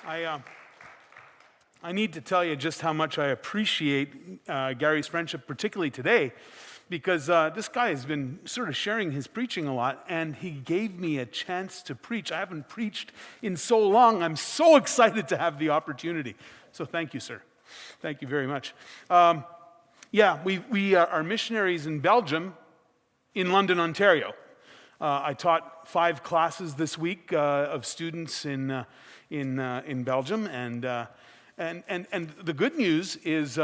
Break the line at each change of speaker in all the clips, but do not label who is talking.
I need to tell you just how much I appreciate Gary's friendship, particularly today, because this guy has been sort of sharing his preaching a lot, and he gave me a chance to preach. I haven't preached in so long. I'm so excited to have the opportunity. So thank you, sir. Thank you very much. We are missionaries in Belgium, in London, Ontario. I taught 5 classes this week of students in Belgium, and the good news is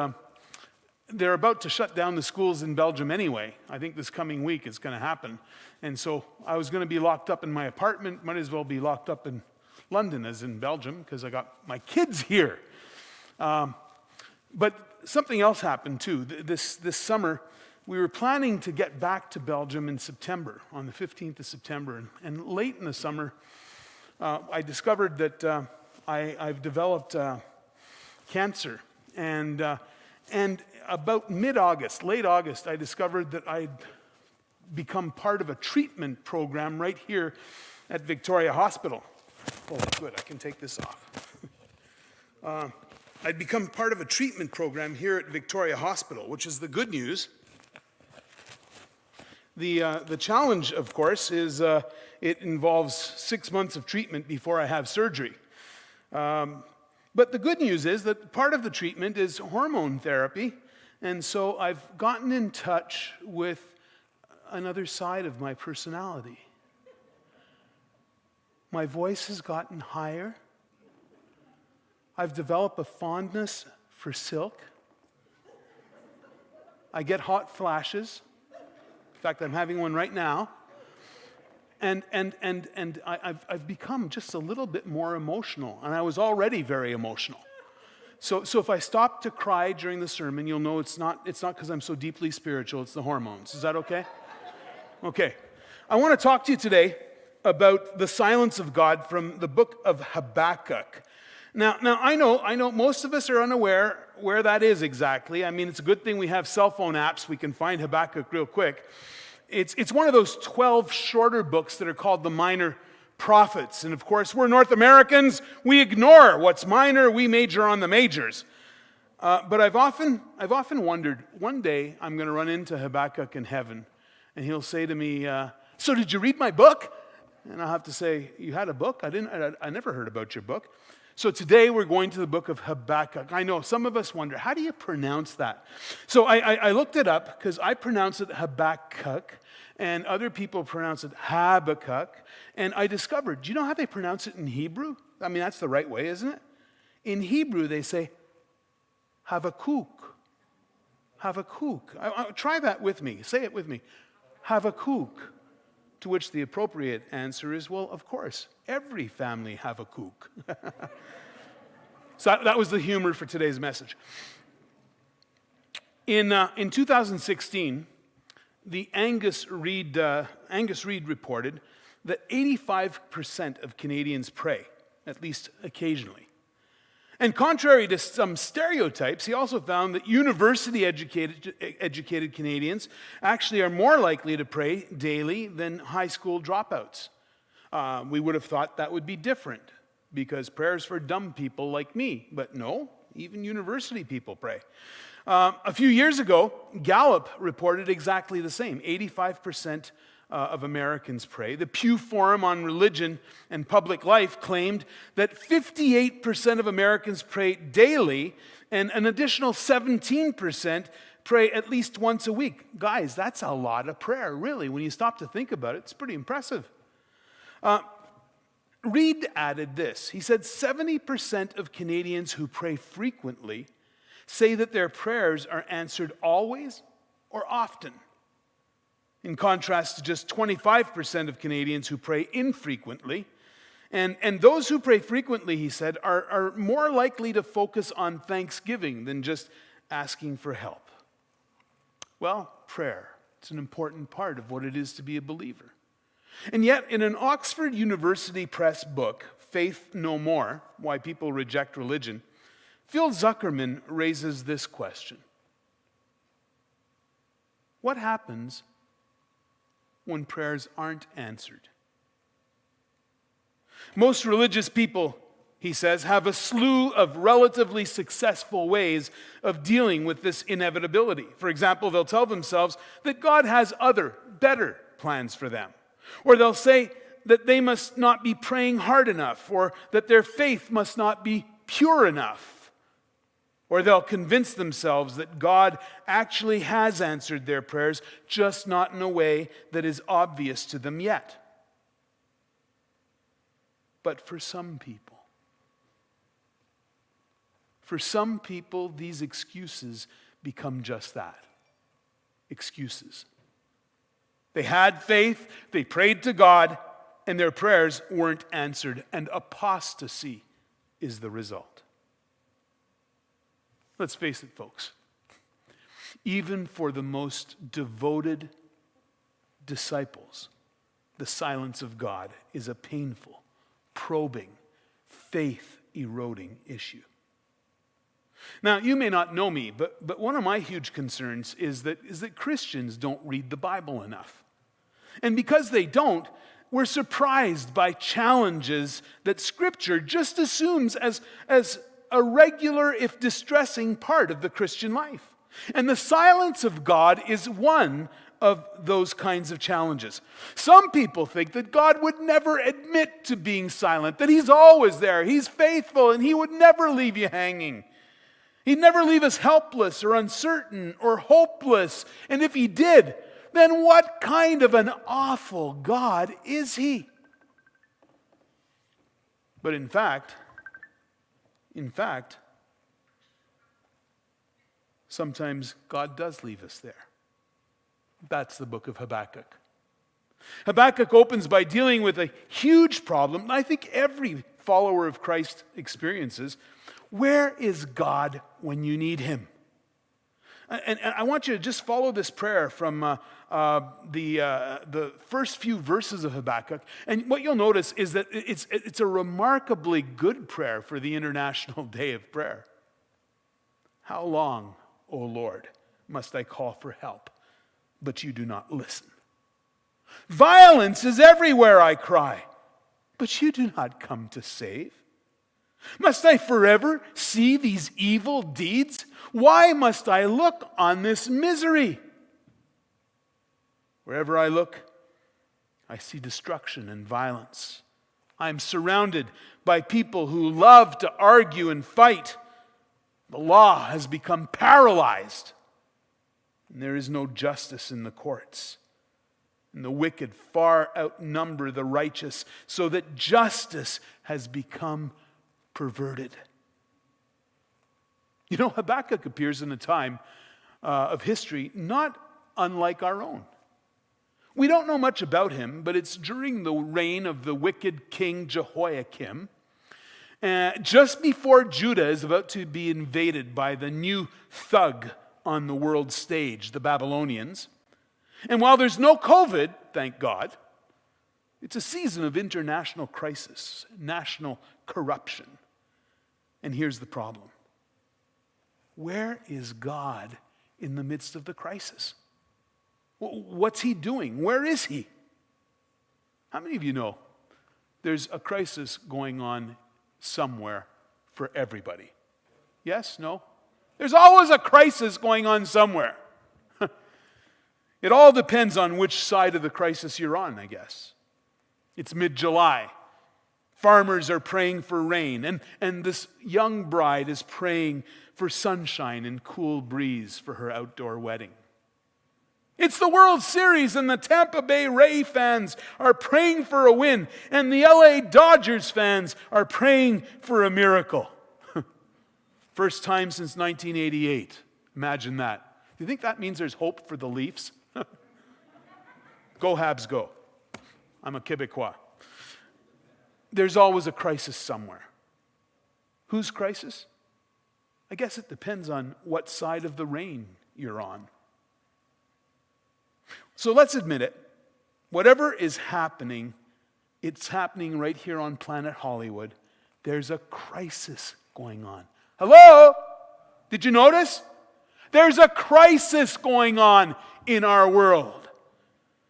they're about to shut down the schools in Belgium anyway. I think this coming week it's going to happen, and so I was going to be locked up in my apartment. Might as well be locked up in London as in Belgium because I got my kids here. But something else happened too. This summer, we were planning to get back to Belgium in September, on the 15th of September. And late in the summer, I discovered that I've developed cancer. And about mid-August, late August, I discovered that I'd become part of a treatment program right here at Victoria Hospital. Oh, good, I can take this off. I'd become part of a treatment program here at Victoria Hospital, which is the good news. The challenge, of course, is it involves 6 months of treatment before I have surgery. But the good news is that part of the treatment is hormone therapy, and so I've gotten in touch with another side of my personality. My voice has gotten higher. I've developed a fondness for silk. I get hot flashes. In fact, I'm having one right now. And I've become just a little bit more emotional, and I was already very emotional. So if I stop to cry during the sermon, you'll know it's not because I'm so deeply spiritual, it's the hormones. Is that okay? Okay. I want to talk to you today about the silence of God from the book of Habakkuk. Now I know most of us are unaware where that is exactly. I mean, it's a good thing we have cell phone apps. We can find Habakkuk real quick. It's one of those 12 shorter books that are called the Minor Prophets. And of course, we're North Americans. We ignore what's minor. We major on the majors. But I've often wondered, one day I'm going to run into Habakkuk in heaven, and he'll say to me, "So did you read my book?" And I'll have to say, "You had a book? I never heard about your book." So today we're going to the book of Habakkuk. I know some of us wonder, how do you pronounce that? So I looked it up because I pronounce it Habakkuk and other people pronounce it Habakkuk. And I discovered, do you know how they pronounce it in Hebrew? I mean, that's the right way, isn't it? In Hebrew, they say Habakkuk. Habakkuk. Try that with me. Say it with me. Habakkuk. To which the appropriate answer is, well, of course, every family have a kook. So that was the humor for today's message. In 2016, the Angus Reid reported that 85% of Canadians pray, at least occasionally. And contrary to some stereotypes, he also found that university-educated Canadians actually are more likely to pray daily than high school dropouts. We would have thought that would be different because prayer's for dumb people like me. But no, even university people pray. A few years ago, Gallup reported exactly the same. 85% of Americans pray. The Pew Forum on Religion and Public Life claimed that 58% of Americans pray daily, and an additional 17% pray at least once a week. Guys, that's a lot of prayer, really. When you stop to think about it, it's pretty impressive. Reid added this. He said 70% of Canadians who pray frequently say that their prayers are answered always or often. In contrast to just 25% of Canadians who pray infrequently. And those who pray frequently, he said, are more likely to focus on thanksgiving than just asking for help. Well, prayer, it's an important part of what it is to be a believer. And yet, in an Oxford University Press book, Faith No More, Why People Reject Religion, Phil Zuckerman raises this question. What happens when prayers aren't answered? Most religious people, he says, have a slew of relatively successful ways of dealing with this inevitability. For example, they'll tell themselves that God has other, better plans for them. Or they'll say that they must not be praying hard enough, or that their faith must not be pure enough. Or they'll convince themselves that God actually has answered their prayers, just not in a way that is obvious to them yet. But for some people, these excuses become just that. Excuses. They had faith, they prayed to God, and their prayers weren't answered, and apostasy is the result. Let's face it, folks. Even for the most devoted disciples, the silence of God is a painful, probing, faith-eroding issue. Now, you may not know me, but one of my huge concerns is that Christians don't read the Bible enough. And because they don't, we're surprised by challenges that Scripture just assumes as a regular, if distressing, part of the Christian life. And the silence of God is one of those kinds of challenges. Some people think that God would never admit to being silent, that He's always there, He's faithful, and He would never leave you hanging. He'd never leave us helpless or uncertain or hopeless. And if He did, then what kind of an awful God is He? But in fact, sometimes God does leave us there. That's the book of Habakkuk. Habakkuk opens by dealing with a huge problem I think every follower of Christ experiences. Where is God when you need Him? And I want you to just follow this prayer from the first few verses of Habakkuk. And what you'll notice is that it's a remarkably good prayer for the International Day of Prayer. How long, O Lord, must I call for help, but you do not listen? Violence is everywhere, I cry, but you do not come to save. Must I forever see these evil deeds? Why must I look on this misery? Wherever I look, I see destruction and violence. I am surrounded by people who love to argue and fight. The law has become paralyzed, and there is no justice in the courts. And the wicked far outnumber the righteous, so that justice has become perverted. You know, Habakkuk appears in a time of history not unlike our own. We don't know much about him, but it's during the reign of the wicked king Jehoiakim, just before Judah is about to be invaded by the new thug on the world stage, the Babylonians. And while there's no COVID, thank God, it's a season of international crisis, national corruption. And here's the problem. Where is God in the midst of the crisis? What's He doing? Where is He? How many of you know there's a crisis going on somewhere for everybody? Yes? No? There's always a crisis going on somewhere. It all depends on which side of the crisis you're on, I guess. It's mid-July. Farmers are praying for rain, and this young bride is praying for sunshine and cool breeze for her outdoor wedding. It's the World Series, and the Tampa Bay Ray fans are praying for a win, and the LA Dodgers fans are praying for a miracle. First time since 1988. Imagine that. Do you think that means there's hope for the Leafs? Go Habs, go. I'm a Quebecois. There's always a crisis somewhere. Whose crisis? I guess it depends on what side of the rain you're on. So let's admit it. Whatever is happening, it's happening right here on planet Hollywood. There's a crisis going on. Hello? Did you notice? There's a crisis going on in our world.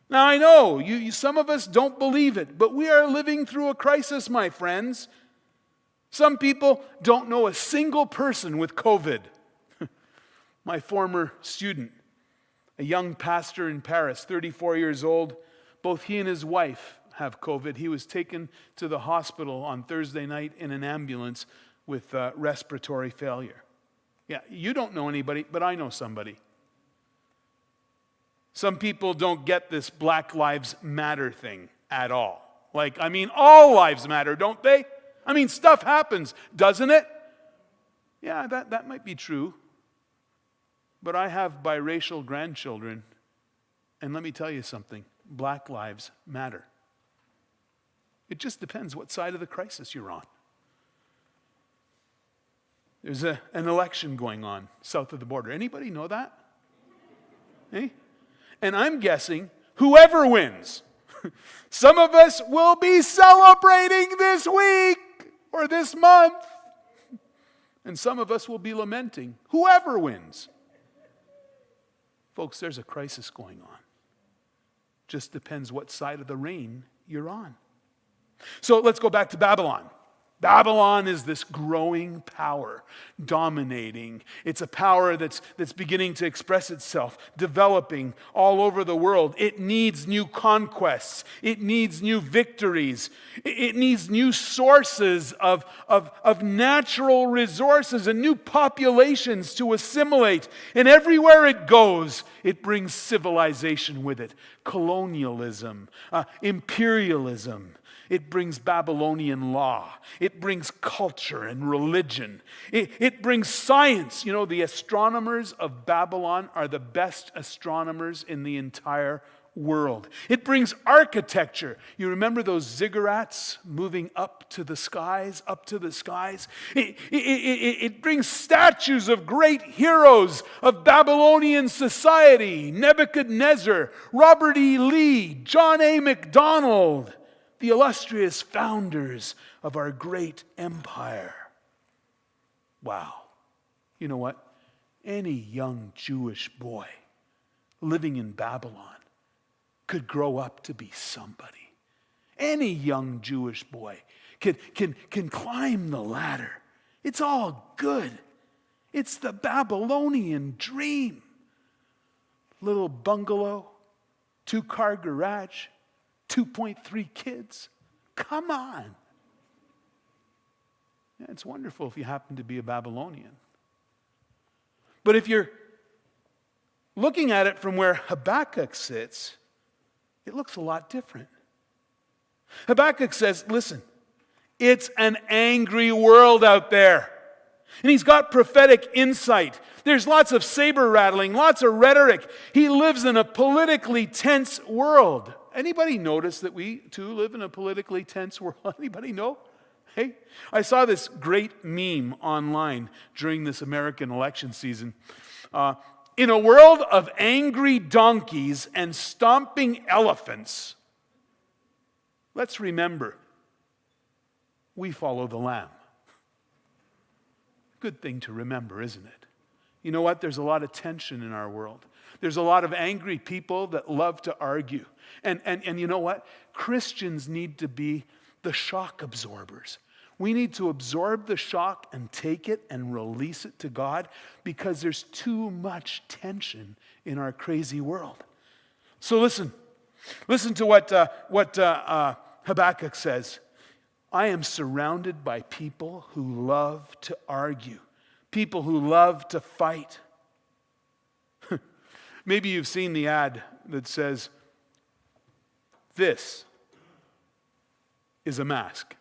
Now I know, some of us don't believe it, but we are living through a crisis, my friends. Some people don't know a single person with COVID. My former student, a young pastor in Paris, 34 years old, both he and his wife have COVID. He was taken to the hospital on Thursday night in an ambulance with respiratory failure. Yeah, you don't know anybody, but I know somebody. Some people don't get this Black Lives Matter thing at all. All lives matter, don't they? Stuff happens, doesn't it? Yeah, that might be true. But I have biracial grandchildren, and let me tell you something. Black lives matter. It just depends what side of the crisis you're on. There's an election going on south of the border. Anybody know that? Eh? And I'm guessing whoever wins, some of us will be celebrating this week or this month. And some of us will be lamenting whoever wins. Folks, there's a crisis going on. Just depends what side of the rain you're on. So let's go back to Babylon. Babylon is this growing power, dominating. It's a power that's beginning to express itself, developing all over the world. It needs new conquests. It needs new victories. It needs new sources of natural resources and new populations to assimilate. And everywhere it goes, it brings civilization with it. Colonialism, imperialism. It brings Babylonian law. It brings culture and religion. It brings science. You know, the astronomers of Babylon are the best astronomers in the entire world. It brings architecture. You remember those ziggurats moving up to the skies, It brings statues of great heroes of Babylonian society. Nebuchadnezzar, Robert E. Lee, John A. MacDonald. The illustrious founders of our great empire. Wow. You know what? Any young Jewish boy living in Babylon could grow up to be somebody. Any young Jewish boy can climb the ladder. It's all good. It's the Babylonian dream. Little bungalow, 2-car garage, 2.3 kids. Come on. Yeah, it's wonderful if you happen to be a Babylonian. But if you're looking at it from where Habakkuk sits, it looks a lot different. Habakkuk says, listen, it's an angry world out there. And he's got prophetic insight. There's lots of saber rattling, lots of rhetoric. He lives in a politically tense world. Anybody notice that we too live in a politically tense world? Anybody know? Hey, I saw this great meme online during this American election season. In a world of angry donkeys and stomping elephants, let's remember, we follow the Lamb. Good thing to remember, isn't it? You know what? There's a lot of tension in our world. There's a lot of angry people that love to argue. And you know what? Christians need to be the shock absorbers. We need to absorb the shock and take it and release it to God because there's too much tension in our crazy world. So listen to what Habakkuk says. I am surrounded by people who love to argue, people who love to fight. Maybe you've seen the ad that says, "This is a mask."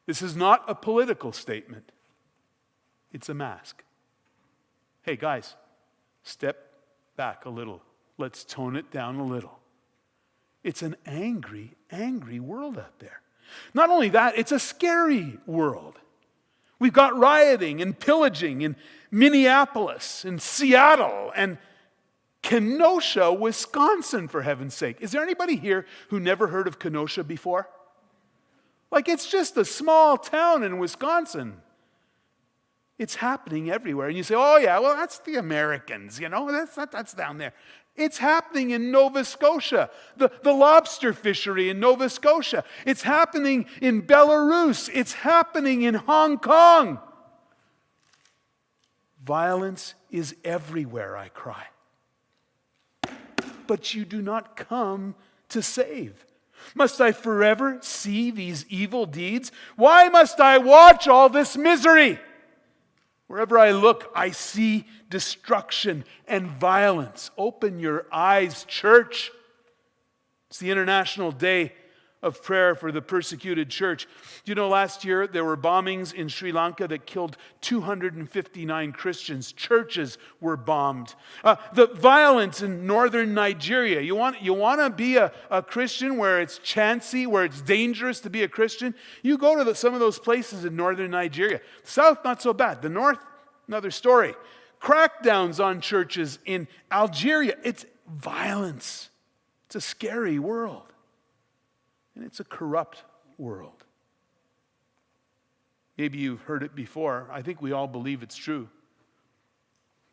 This is not a political statement. It's a mask. Hey guys, step back a little. Let's tone it down a little. It's an angry, angry world out there. Not only that, it's a scary world. We've got rioting and pillaging in Minneapolis and Seattle and Kenosha, Wisconsin, for heaven's sake. Is there anybody here who never heard of Kenosha before? Like, it's just a small town in Wisconsin. It's happening everywhere. And you say, oh yeah, well, that's the Americans, that's down there. It's happening in Nova Scotia, the lobster fishery in Nova Scotia. It's happening in Belarus. It's happening in Hong Kong. Violence is everywhere, I cry. But you do not come to save. Must I forever see these evil deeds? Why must I watch all this misery? Wherever I look, I see destruction and violence. Open your eyes, church. It's the International Day of Prayer for the Persecuted Church. Do you know last year there were bombings in Sri Lanka that killed 259 Christians. Churches were bombed. The violence in northern Nigeria. You want to be a Christian where it's chancy, where it's dangerous to be a Christian? You go to some of those places in northern Nigeria. The south, not so bad. The north, another story. Crackdowns on churches in Algeria. It's violence. It's a scary world. And it's a corrupt world. Maybe you've heard it before. I think we all believe it's true.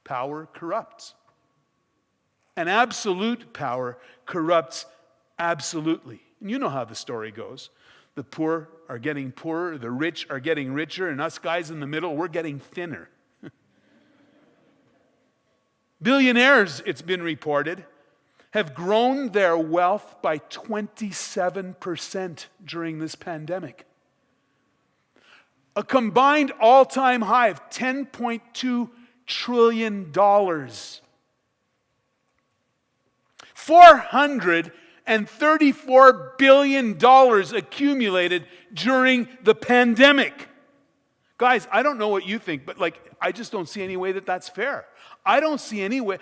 Power corrupts. And absolute power corrupts absolutely. And you know how the story goes. The poor are getting poorer, the rich are getting richer, and us guys in the middle, we're getting thinner. Billionaires, it's been reported, have grown their wealth by 27% during this pandemic. A combined all-time high of $10.2 trillion. $434 billion accumulated during the pandemic. Guys, I don't know what you think, but I just don't see any way that that's fair. I don't see any way.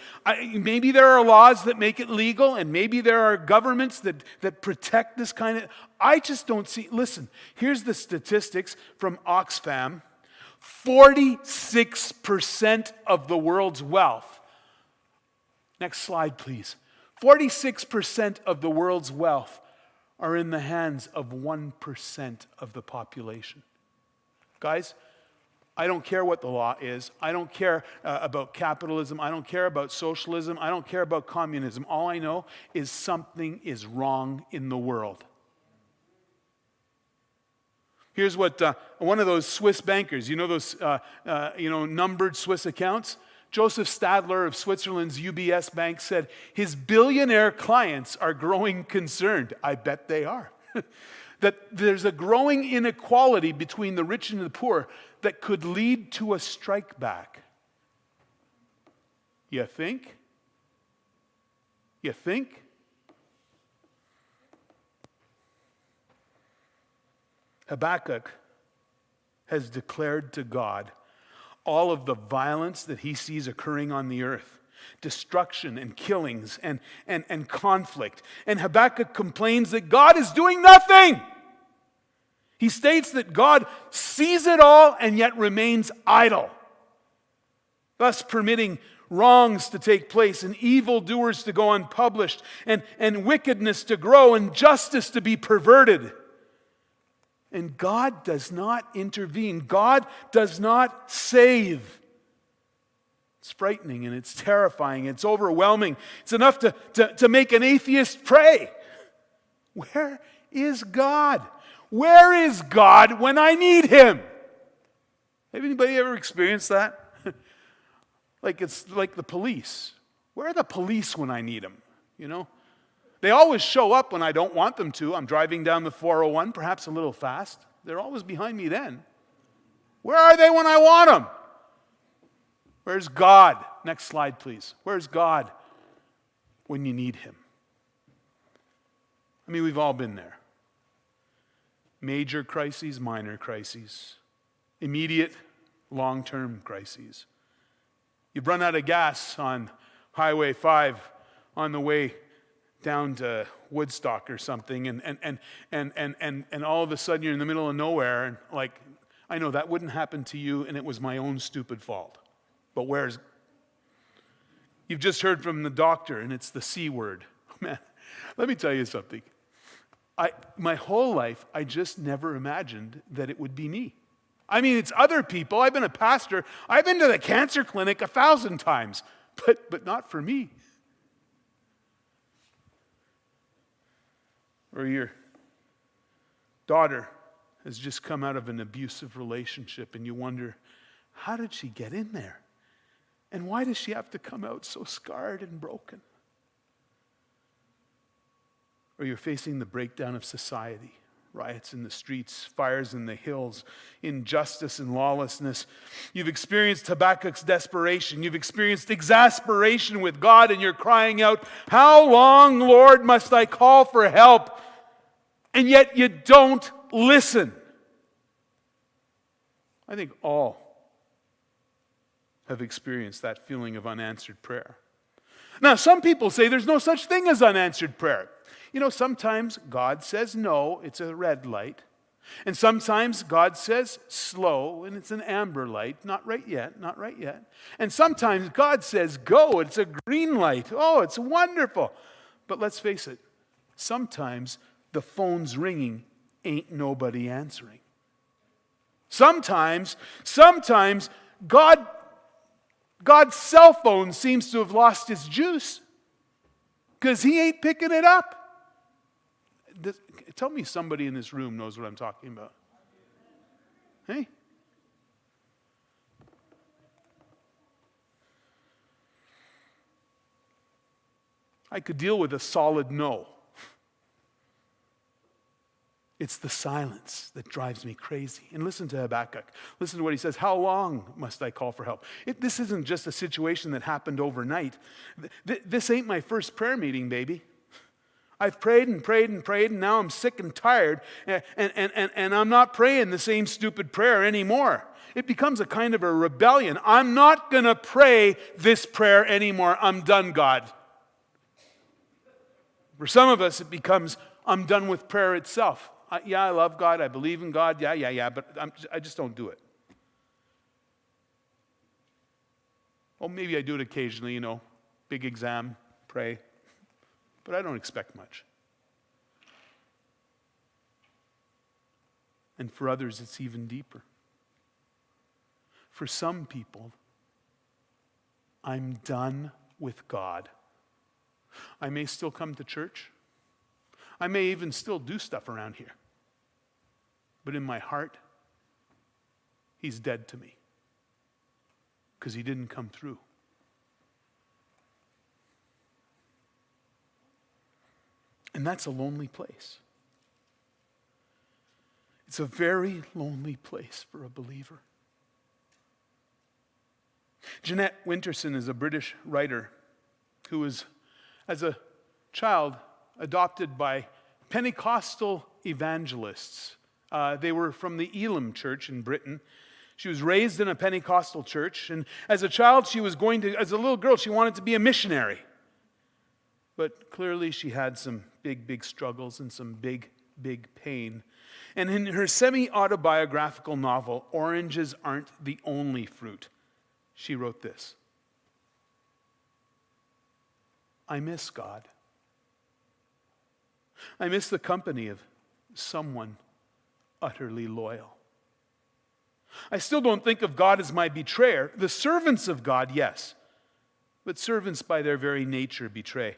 Maybe there are laws that make it legal, and maybe there are governments that protect this kind of. I just don't see. Listen, here's the statistics from Oxfam. 46% of the world's wealth. Next slide, please. 46% of the world's wealth are in the hands of 1% of the population. Guys, I don't care what the law is. I don't care about capitalism. I don't care about socialism. I don't care about communism. All I know is something is wrong in the world. Here's what one of those Swiss bankers, you know those numbered Swiss accounts? Joseph Stadler of Switzerland's UBS Bank said his billionaire clients are growing concerned. I bet they are. That there's a growing inequality between the rich and the poor that could lead to a strike back. You think? You think? Habakkuk has declared to God all of the violence that he sees occurring on the earth. Destruction and killings and conflict. And Habakkuk complains that God is doing nothing. He states that God sees it all and yet remains idle, thus permitting wrongs to take place and evildoers to go unpublished and wickedness to grow and justice to be perverted. And God does not intervene. God does not save. It's frightening and it's terrifying. It's overwhelming. It's enough to make an atheist pray. Where is God? Where is God when I need Him? Have anybody ever experienced that? It's like the police. Where are the police when I need them? You know? They always show up when I don't want them to. I'm driving down the 401, perhaps a little fast. They're always behind me then. Where are they when I want them? Where's God? Next slide, please. Where's God when you need Him? I mean, we've all been there. Major crises, minor crises. Immediate, long-term crises. You've run out of gas on Highway 5 on the way down to Woodstock or something, and all of a sudden you're in the middle of nowhere, and I know that wouldn't happen to you, and it was my own stupid fault. But you've just heard from the doctor, and it's the C word. Man, let me tell you something. My whole life, I just never imagined that it would be me. I mean, it's other people. I've been a pastor. I've been to the cancer clinic 1,000 times, but not for me. Or your daughter has just come out of an abusive relationship and you wonder, how did she get in there? And why does she have to come out so scarred and broken? Or you're facing the breakdown of society, riots in the streets, fires in the hills, injustice and lawlessness. You've experienced Habakkuk's desperation. You've experienced exasperation with God, and you're crying out, "How long, Lord, must I call for help?" And yet you don't listen. I think all have experienced that feeling of unanswered prayer. Now, some people say there's no such thing as unanswered prayer. You know, sometimes God says no, it's a red light. And sometimes God says slow, and it's an amber light. Not right yet, not right yet. And sometimes God says go, it's a green light. Oh, it's wonderful. But let's face it, sometimes the phone's ringing, ain't nobody answering. Sometimes God's cell phone seems to have lost its juice because he ain't picking it up. Tell me somebody in this room knows what I'm talking about. Hey? I could deal with a solid no. It's the silence that drives me crazy. And listen to Habakkuk. Listen to what he says. How long must I call for help? This isn't just a situation that happened overnight. This ain't my first prayer meeting, baby. I've prayed and prayed and prayed, and now I'm sick and tired, and I'm not praying the same stupid prayer anymore. It becomes a kind of a rebellion. I'm not going to pray this prayer anymore. I'm done, God. For some of us, it becomes, I'm done with prayer itself. I love God. I believe in God. Yeah, but I just don't do it. Well, maybe I do it occasionally, big exam, pray. But I don't expect much. And for others, it's even deeper. For some people, I'm done with God. I may still come to church. I may even still do stuff around here. But in my heart, he's dead to me. Because he didn't come through. And that's a lonely place. It's a very lonely place for a believer. Jeanette Winterson is a British writer who was, as a child, adopted by Pentecostal evangelists. They were from the Elim Church in Britain. She was raised in a Pentecostal church, and as a child, as a little girl, she wanted to be a missionary. But clearly she had some big struggles and some big pain. And in her semi-autobiographical novel, Oranges Aren't the Only Fruit, she wrote this: I miss God. I miss the company of someone utterly loyal. I still don't think of God as my betrayer. The servants of God, yes. But servants by their very nature betray.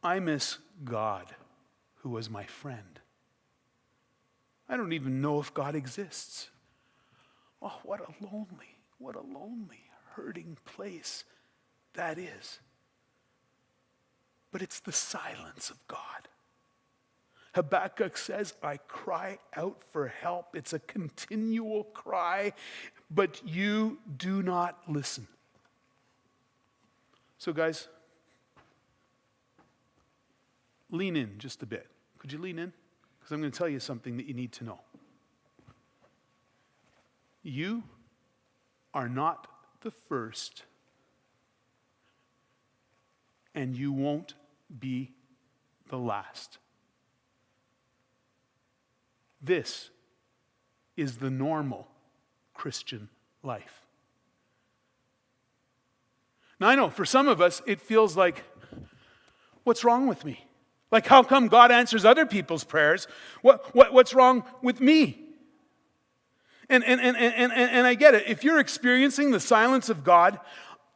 I miss God, who was my friend. I don't even know if God exists. Oh, what a lonely, hurting place that is. But it's the silence of God. Habakkuk says, I cry out for help. It's a continual cry, but you do not listen. So guys, lean in just a bit. Could you lean in? Because I'm going to tell you something that you need to know. You are not the first, and you won't be the last. This is the normal Christian life. Now I know for some of us it feels like, what's wrong with me? Like, how come God answers other people's prayers? What's wrong with me? And I get it. If you're experiencing the silence of God,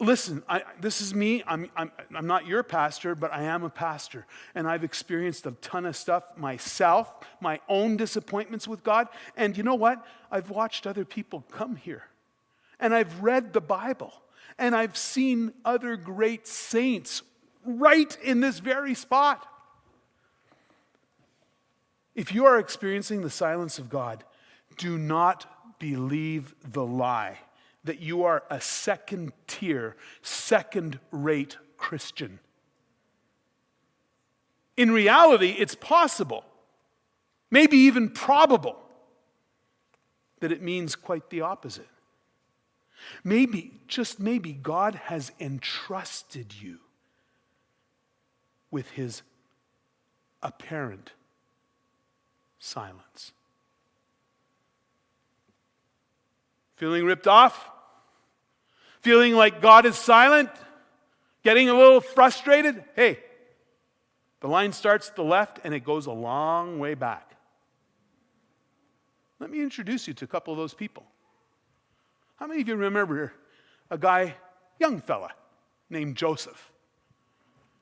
Listen, this is me. I'm not your pastor, but I am a pastor. And I've experienced a ton of stuff myself, my own disappointments with God. And you know what? I've watched other people come here. And I've read the Bible. And I've seen other great saints right in this very spot. If you are experiencing the silence of God, do not believe the lie that you are a second-tier, second-rate Christian. In reality, it's possible, maybe even probable, that it means quite the opposite. Maybe, just maybe, God has entrusted you with his apparent silence. Feeling ripped off? Feeling like God is silent? Getting a little frustrated? Hey, the line starts at the left and it goes a long way back. Let me introduce you to a couple of those people. How many of you remember a guy, young fella, named Joseph?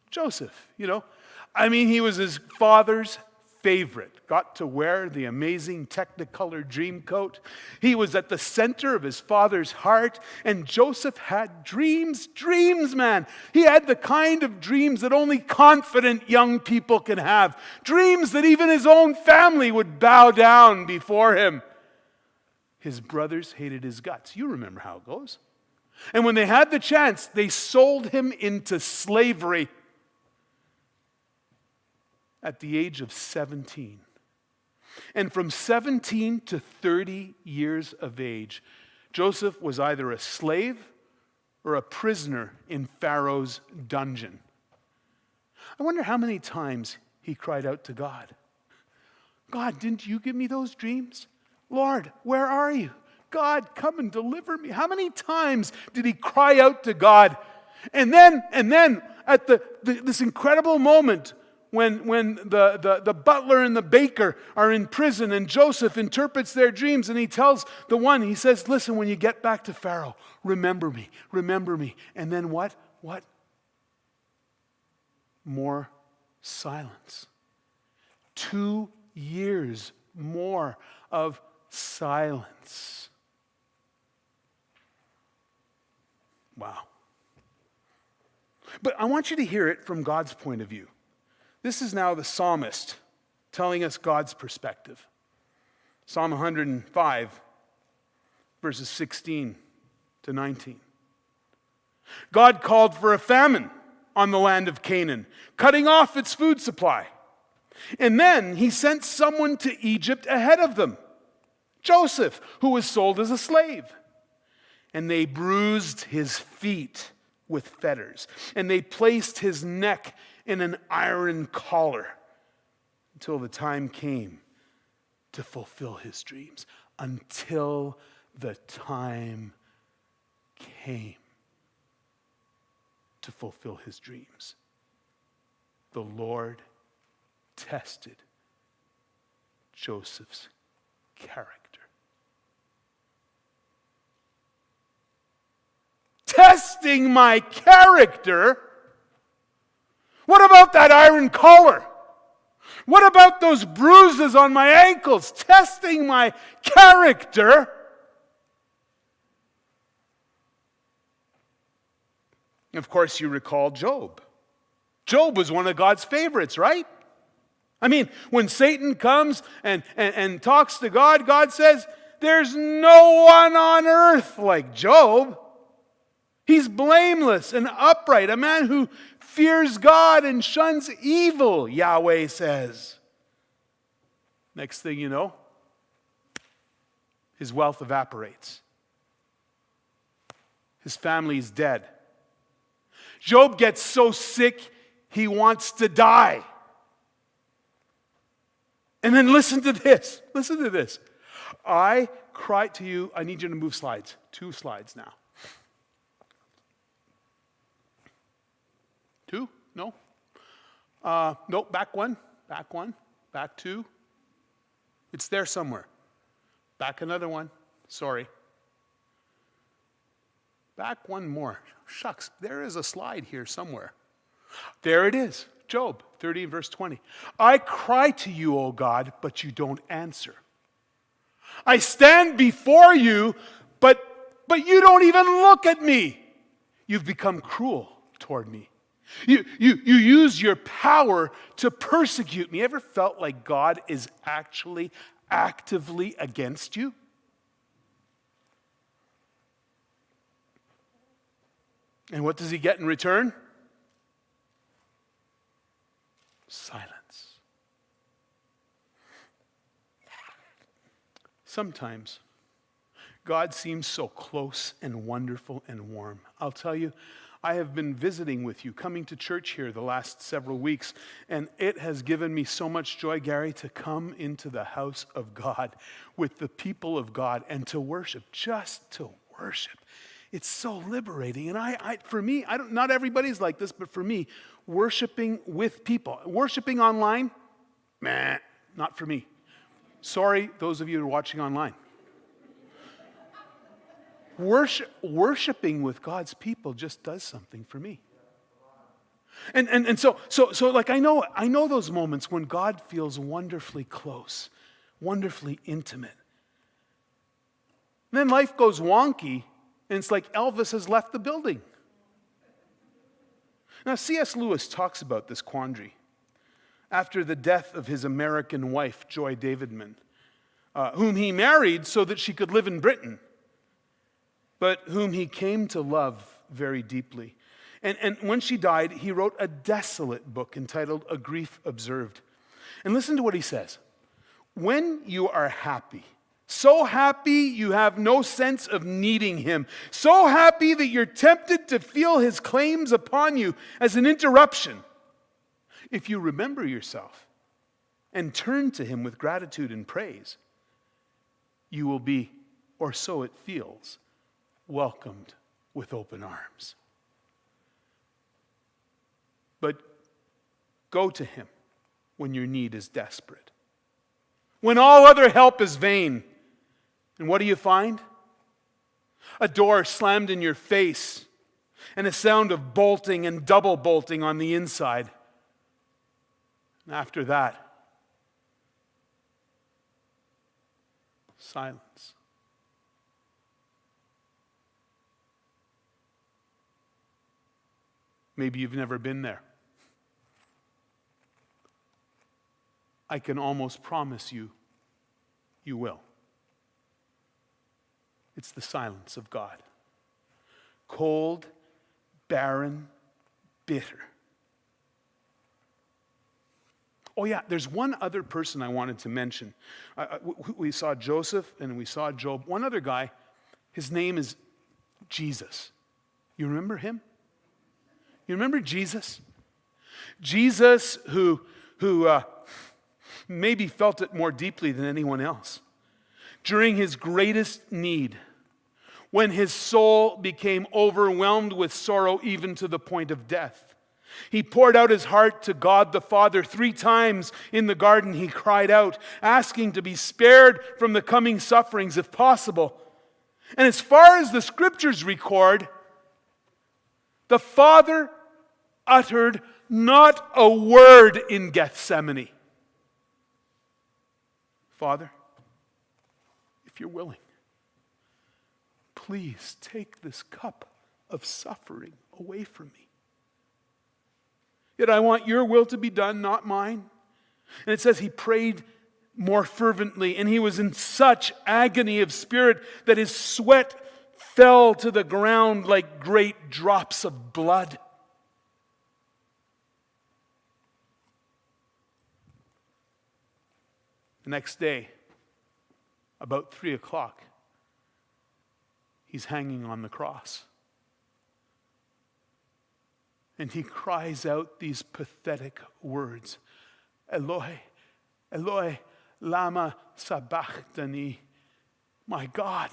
Joseph, he was his father's favorite. Got to wear the amazing Technicolor dream coat. He was at the center of his father's heart, and Joseph had dreams, man. He had the kind of dreams that only confident young people can have. Dreams that even his own family would bow down before him. His brothers hated his guts. You remember how it goes. And when they had the chance, they sold him into slavery at the age of 17. And from 17 to 30 years of age, Joseph was either a slave or a prisoner in Pharaoh's dungeon. I wonder how many times he cried out to God. God, didn't you give me those dreams? Lord, where are you? God, come and deliver me. How many times did he cry out to God? And then at this incredible moment when the butler and the baker are in prison and Joseph interprets their dreams and he tells the one, he says, listen, when you get back to Pharaoh, remember me. And then what? What? More silence. 2 years more of silence. Wow. But I want you to hear it from God's point of view. This is now the psalmist telling us God's perspective. Psalm 105, verses 16 to 19. God called for a famine on the land of Canaan, cutting off its food supply. And then he sent someone to Egypt ahead of them, Joseph, who was sold as a slave. And they bruised his feet with fetters, and they placed his neck in an iron collar until the time came to fulfill his dreams. Until the time came to fulfill his dreams. The Lord tested Joseph's character. Testing my character? What about that iron collar? What about those bruises on my ankles? Testing my character? Of course, you recall Job. Job was one of God's favorites, right? I mean, when Satan comes and talks to God, God says, there's no one on earth like Job. He's blameless and upright, a man who fears God and shuns evil, Yahweh says. Next thing you know, his wealth evaporates. His family is dead. Job gets so sick, he wants to die. And then listen to this. Listen to this. I cry to you. I need you to move slides. 2 slides now. 2? No? No, back 1. Back 1. Back 2. It's there somewhere. Back another one. Sorry. Back one more. Shucks, there is a slide here somewhere. There it is. Job 30 verse 20. I cry to you, O God, but you don't answer. I stand before you, but you don't even look at me. You've become cruel toward me. You use your power to persecute me. Ever felt like God is actually actively against you? And what does he get in return? Silence. Sometimes God seems so close and wonderful and warm. I'll tell you, I have been visiting with you, coming to church here the last several weeks, and it has given me so much joy, Gary, to come into the house of God with the people of God and to worship, just to worship. It's so liberating. And for me, not everybody's like this, but for me, worshiping with people, worshiping online, not for me. Sorry, those of you who are watching online. Worshiping with God's people just does something for me. And so like I know those moments when God feels wonderfully close, wonderfully intimate. And then life goes wonky, and it's like Elvis has left the building. Now, C.S. Lewis talks about this quandary after the death of his American wife, Joy Davidman, whom he married so that she could live in Britain, but whom he came to love very deeply. And when she died, he wrote a desolate book entitled A Grief Observed. And listen to what he says. When you are happy, so happy you have no sense of needing him, so happy that you're tempted to feel his claims upon you as an interruption, if you remember yourself and turn to him with gratitude and praise, you will be, or so it feels, welcomed with open arms. But go to him when your need is desperate, when all other help is vain. And what do you find? A door slammed in your face and a sound of bolting and double bolting on the inside. And after that, silence. Maybe you've never been there. I can almost promise you, you will. It's the silence of God. Cold, barren, bitter. Oh yeah, there's one other person I wanted to mention. We saw Joseph and we saw Job. One other guy, his name is Jesus. You remember him? You remember Jesus? Jesus who maybe felt it more deeply than anyone else. During his greatest need, when his soul became overwhelmed with sorrow even to the point of death, he poured out his heart to God the Father. 3 times in the garden he cried out, asking to be spared from the coming sufferings if possible. And as far as the scriptures record, the Father uttered not a word in Gethsemane. Father, if you're willing, please take this cup of suffering away from me. Yet I want your will to be done, not mine. And it says he prayed more fervently, and he was in such agony of spirit that his sweat fell to the ground like great drops of blood. The next day, about 3 o'clock, he's hanging on the cross. And he cries out these pathetic words, Eloi, Eloi, lama sabachthani. My God,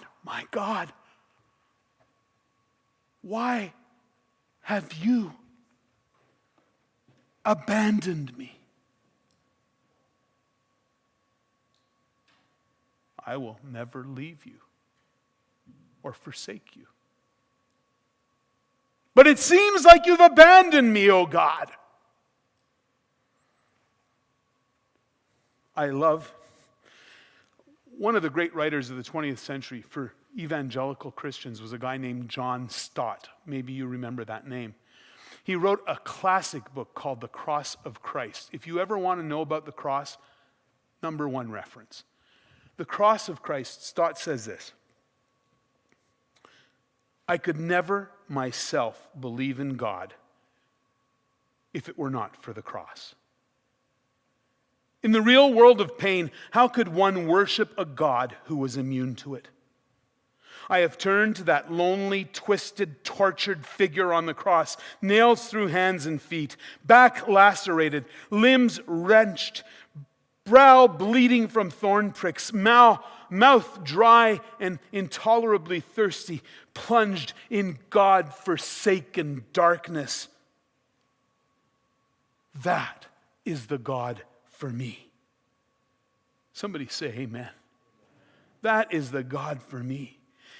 why have you abandoned me? I will never leave you or forsake you. But it seems like you've abandoned me, O God. I love one of the great writers of the 20th century for evangelical Christians was a guy named John Stott. Maybe you remember that name. He wrote a classic book called The Cross of Christ. If you ever want to know about the cross, number one reference. The Cross of Christ, Stott says this: I could never myself believe in God if it were not for the cross. In the real world of pain, how could one worship a God who was immune to it? I have turned to that lonely, twisted, tortured figure on the cross, nails through hands and feet, back lacerated, limbs wrenched, brow bleeding from thorn pricks, mouth dry and intolerably thirsty, plunged in God-forsaken darkness. That is the God for me. Somebody say amen. That is the God for me.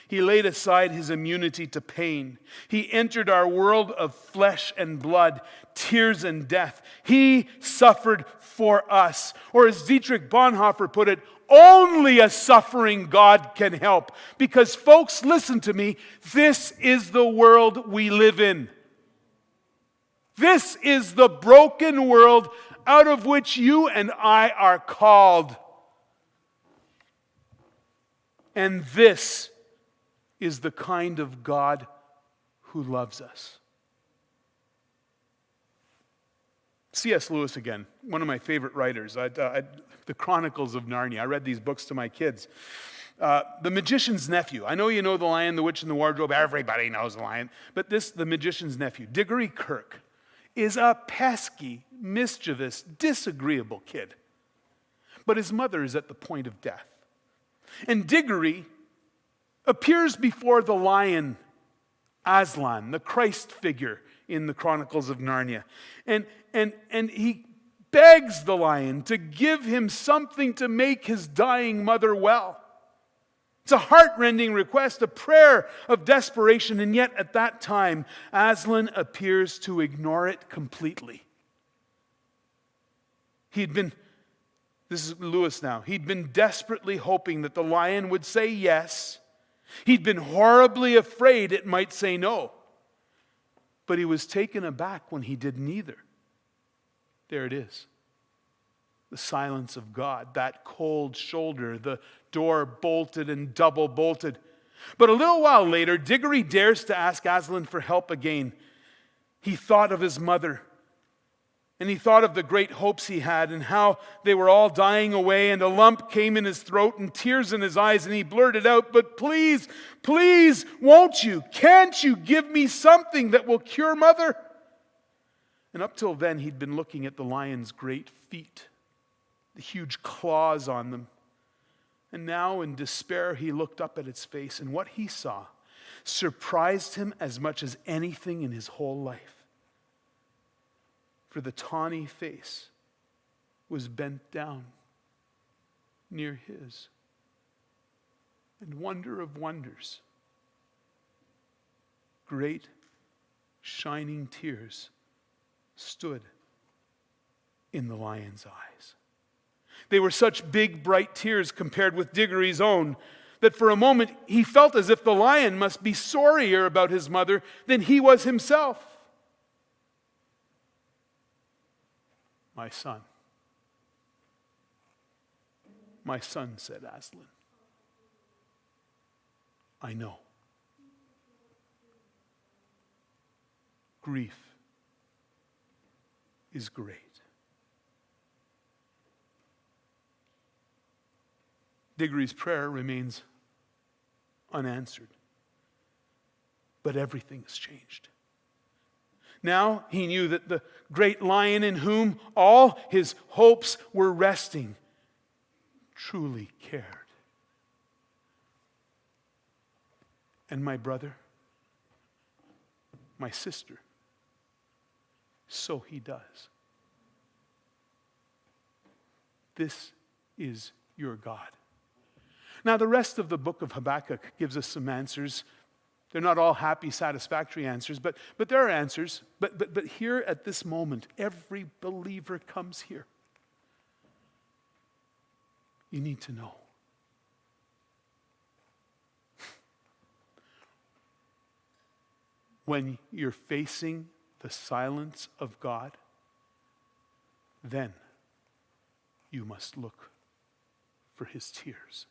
He laid aside his immunity to pain. He entered our world of flesh and blood, tears and death. He suffered for us. Or as Dietrich Bonhoeffer put it, only a suffering God can help. Because folks, listen to me, this is the world we live in. This is the broken world out of which you and I are called. And this is the kind of God who loves us. C.S. Lewis again, one of my favorite writers. The Chronicles of Narnia. I read these books to my kids. The Magician's Nephew. I know you know The Lion, the Witch, and the Wardrobe. Everybody knows The Lion. But this, The Magician's Nephew, Diggory Kirke, is a pesky, mischievous, disagreeable kid. But his mother is at the point of death. And Diggory appears before the lion, Aslan, the Christ figure in the Chronicles of Narnia. And he begs the lion to give him something to make his dying mother well. It's a heart-rending request, a prayer of desperation, and yet at that time, Aslan appears to ignore it completely. This is Lewis now, he'd been desperately hoping that the lion would say yes. He'd been horribly afraid it might say no. But he was taken aback when he did neither. There it is. The silence of God, that cold shoulder, the door bolted and double bolted. But a little while later, Diggory dares to ask Aslan for help again. He thought of his mother, and he thought of the great hopes he had and how they were all dying away, and a lump came in his throat and tears in his eyes, and he blurted out, "But please, please, won't you? Can't you give me something that will cure Mother?" And up till then, he'd been looking at the lion's great feet, the huge claws on them. And now, in despair, he looked up at its face, and what he saw surprised him as much as anything in his whole life. For the tawny face was bent down near his. And wonder of wonders, great shining tears stood in the lion's eyes. They were such big, bright tears compared with Diggory's own that for a moment he felt as if the lion must be sorrier about his mother than he was himself. My son, said Aslan, I know. Grief is great. Diggory's prayer remains unanswered, but everything has changed. Now he knew that the great lion in whom all his hopes were resting truly cared. And my brother, my sister, so he does. This is your God. Now, the rest of the book of Habakkuk gives us some answers They're not all happy, satisfactory answers, but there are answers. But here at this moment, every believer comes here. You need to know. When you're facing the silence of God, then you must look for his tears.